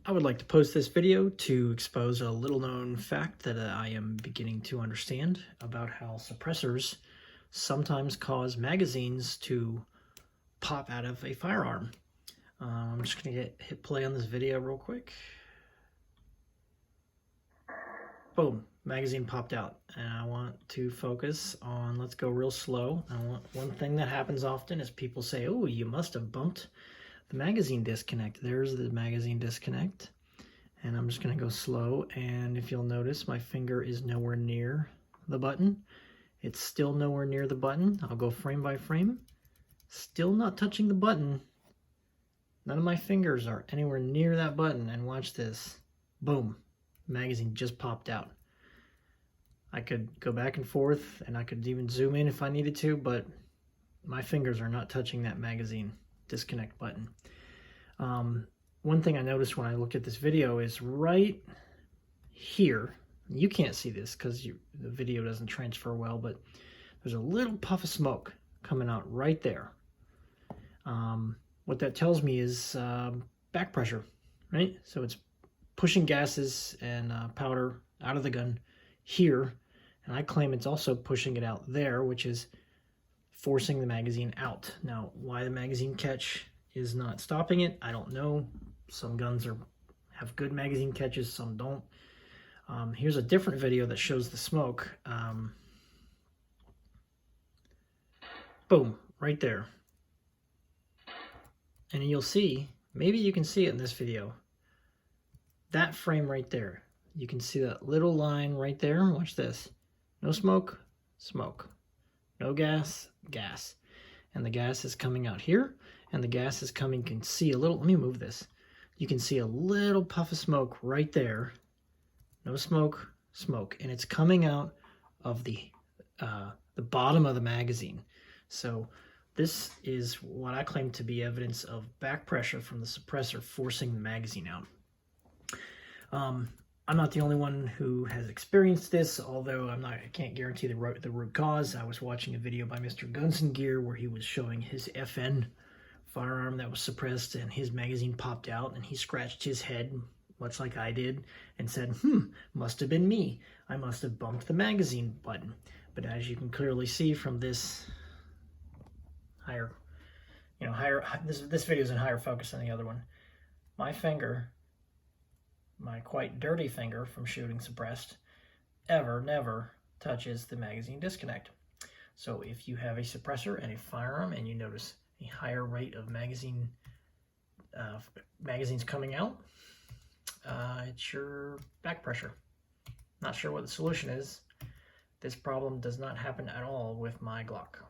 I would like to post this video to expose a little known fact that I am beginning to understand about how suppressors sometimes cause magazines to pop out of a firearm. I'm just going to hit play on this video real quick. Boom, magazine popped out. And I want to focus on, let's go real slow. One thing that happens often is people say, oh, you must have bumped the magazine disconnect. There's the magazine disconnect. And I'm just going to go slow, and if you'll notice, my finger is nowhere near the button. It's still nowhere near the button. I'll go frame by frame. Still not touching the button. None of my fingers are anywhere near that button, and watch this. Boom. Magazine just popped out. I could go back and forth, and I could even zoom in if I needed to, but my fingers are not touching that magazine disconnect button. One thing I noticed when I looked at this video is right here, you can't see this because the video doesn't transfer well, but there's a little puff of smoke coming out right there. What that tells me is back pressure, right? So it's pushing gases and powder out of the gun here, and I claim it's also pushing it out there, which is forcing the magazine out. Now, why the magazine catch is not stopping it, I don't know. Some guns have good magazine catches, some don't. Here's a different video that shows the smoke. Boom, right there. And you'll see, maybe you can see it in this video, that frame right there. You can see that little line right there. Watch this. No smoke, smoke. No gas, gas. And the gas is coming out here, and the gas is coming, you can see a little, let me move this. You can see a little puff of smoke right there. No smoke, smoke. And it's coming out of the bottom of the magazine. So this is what I claim to be evidence of back pressure from the suppressor forcing the magazine out. I'm not the only one who has experienced this, although I can't guarantee the root cause. I was watching a video by Mr. Guns and Gear where he was showing his FN firearm that was suppressed, and his magazine popped out, and he scratched his head, much like I did, and said, must have been me. I must have bumped the magazine button. But as you can clearly see from this this video is in higher focus than the other one. My finger, my quite dirty finger from shooting suppressed, never touches the magazine disconnect. So if you have a suppressor and a firearm and you notice a higher rate of magazines coming out, it's your back pressure. Not sure what the solution is. This problem does not happen at all with my Glock.